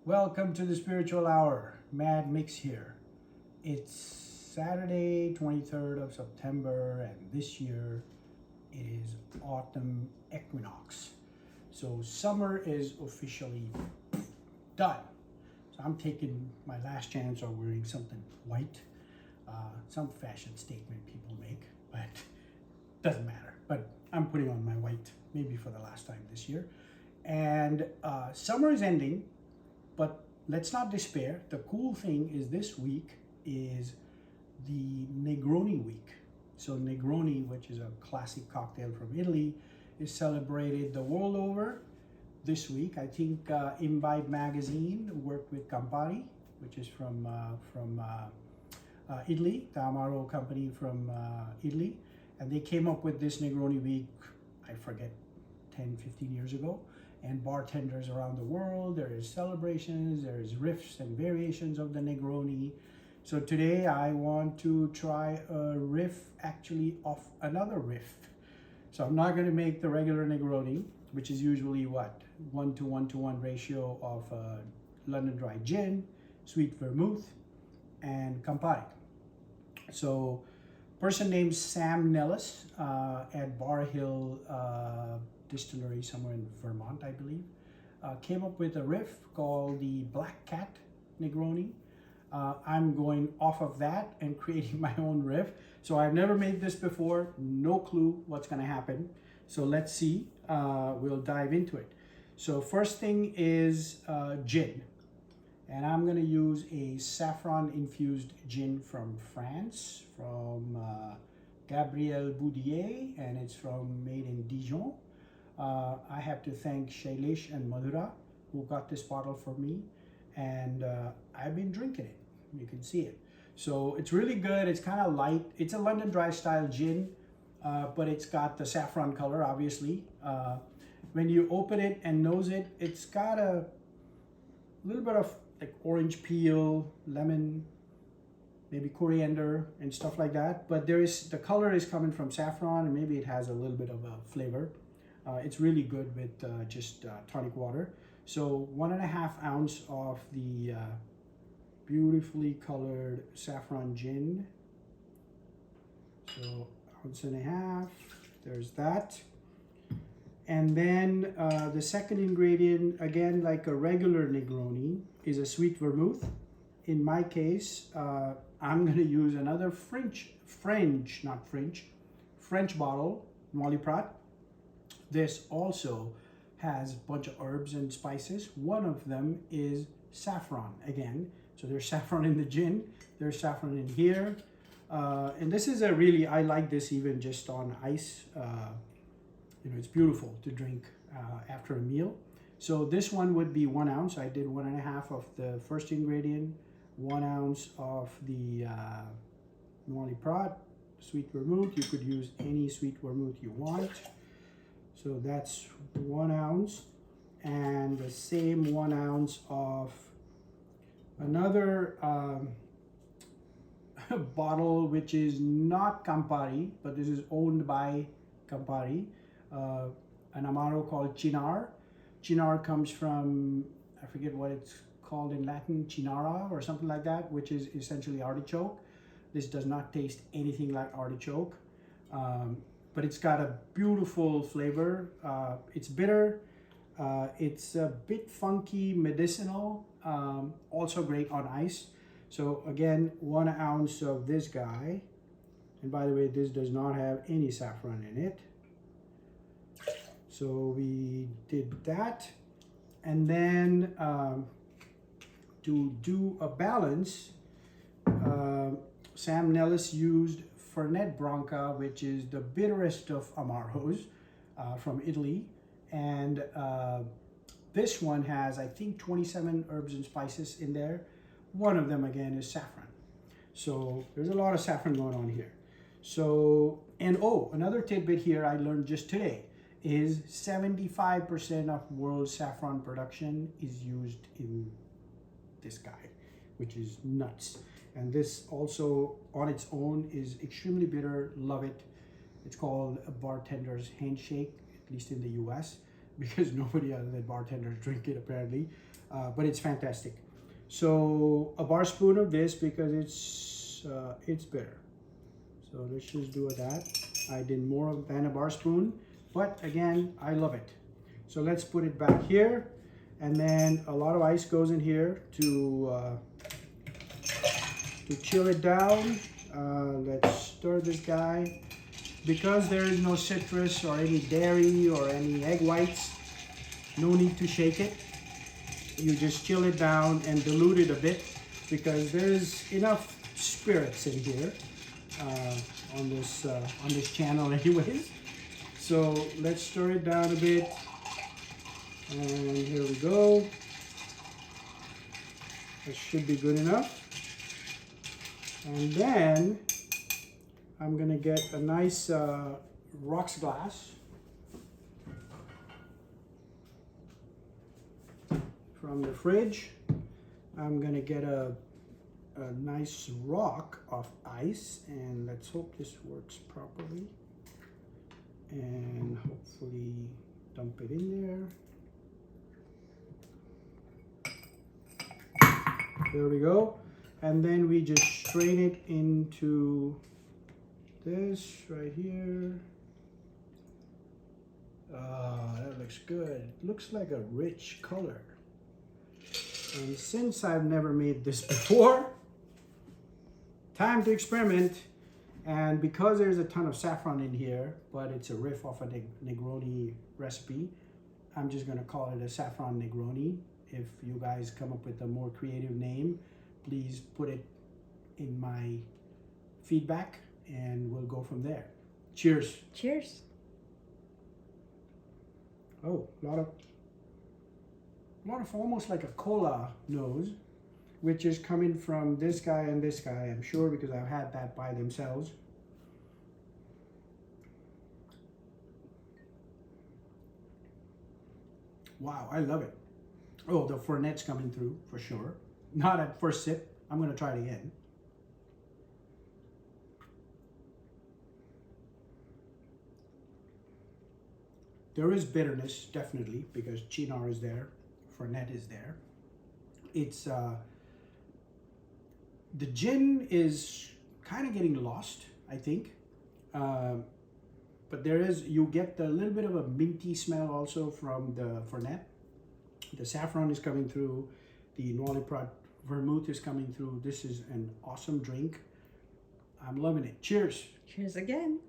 Welcome to the Spiritual Hour. Mad Mix here. It's Saturday, 23rd of September, and this year is autumn equinox. So summer is officially done. So I'm taking my last chance on wearing something white. Some fashion statement people make, but doesn't matter. But I'm putting on my white maybe for the last time this year. And summer is ending, but let's not despair. The cool thing is this week is the Negroni week. So Negroni, which is a classic cocktail from Italy, is celebrated the world over this week. I think Imbibe magazine worked with Campari, which is from Italy, the Amaro company from Italy. And they came up with this Negroni week, I forget, 10, 15 years ago. And bartenders around the world, there is celebrations, there is riffs and variations of the Negroni. So today I want to try a riff actually of another riff. So I'm not going to make the regular Negroni, which is usually what? 1:1 ratio of London Dry Gin, sweet vermouth, and Campari. So person named Sam Nellis at Bar Hill Distillery somewhere in Vermouth, I believe, came up with a riff called the Black Cat Negroni. I'm going off of that and creating my own riff. So I've never made this before, no clue what's going to happen. So let's see, we'll dive into it. So first thing is gin. And I'm going to use a saffron infused gin from France, from Gabriel Boudier, and it's made in Dijon. I have to thank Shailesh and Madhura who got this bottle for me, and I've been drinking it. You can see it. So it's really good. It's kind of light. It's a London Dry style gin, but it's got the saffron color, obviously. When you open it and nose it, it's got a little bit of like orange peel, lemon, maybe coriander and stuff like that. But the color is coming from saffron, and maybe it has a little bit of a flavor. It's really good with just tonic water. So 1.5 ounce of the beautifully colored saffron gin. So 1.5 ounces, there's that. And then the second ingredient, again, like a regular Negroni, is a sweet vermouth. In my case, I'm gonna use another French bottle, Noilly Prat. This also has a bunch of herbs and spices. One of them is saffron again. So there's saffron in the gin, there's saffron in here. And this is I like this even just on ice. It's beautiful to drink after a meal. So this one would be 1 ounce. I did 1.5 of the first ingredient, 1 ounce of the Noilly Prat, sweet vermouth. You could use any sweet vermouth you want. So that's 1 ounce, and the same 1 ounce of another bottle, which is not Campari, but this is owned by Campari, an Amaro called Cynar. Cynar comes from, I forget what it's called in Latin, Cinara or something like that, which is essentially artichoke. This does not taste anything like artichoke. But it's got a beautiful flavor. It's bitter. It's a bit funky, medicinal. Also great on ice. So again, 1 ounce of this guy. And by the way, this does not have any saffron in it. So we did that. And then to do a balance, Sam Nellis used Fernet Branca, which is the bitterest of Amaros from Italy. And this one has, I think, 27 herbs and spices in there. One of them, again, is saffron. So there's a lot of saffron going on here. So, and another tidbit here I learned just today is 75% of world saffron production is used in this guy, which is nuts. And this also on its own is extremely bitter. Love it. It's called a bartender's handshake, at least in the US, because nobody other than bartenders drink it apparently. but it's fantastic. So a bar spoon of this because it's bitter. So let's just do that. I did more than a bar spoon, but again, I love it. So let's put it back here, and then a lot of ice goes in here to chill it down. Let's stir this guy. Because there is no citrus or any dairy or any egg whites, no need to shake it. You just chill it down and dilute it a bit because there's enough spirits in here on this channel anyways. So let's stir it down a bit. And here we go. That should be good enough. And then I'm gonna get a nice rocks glass from the fridge. I'm gonna get a nice rock of ice, and let's hope this works properly. And hopefully dump it in there. There we go. And then we just strain it into this right here. That looks good. It looks like a rich color. And since I've never made this before, time to experiment. And because there's a ton of saffron in here, but it's a riff off a Negroni recipe, I'm just gonna call it a saffron Negroni. If you guys come up with a more creative name, please put it in my feedback and we'll go from there. Cheers. Cheers. Oh, a lot of almost like a cola nose, which is coming from this guy and this guy, I'm sure, because I've had that by themselves. Wow, I love it. Oh, the Fernet's coming through for sure. Not at first sip. I'm gonna try it again. There is bitterness, definitely, because Cynar is there, Fernet is there. It's, the gin is kind of getting lost, I think. But there is, you get a little bit of a minty smell also from the Fernet. The saffron is coming through, the Noilly Prat Vermouth is coming through. This is an awesome drink. I'm loving it. Cheers. Cheers again.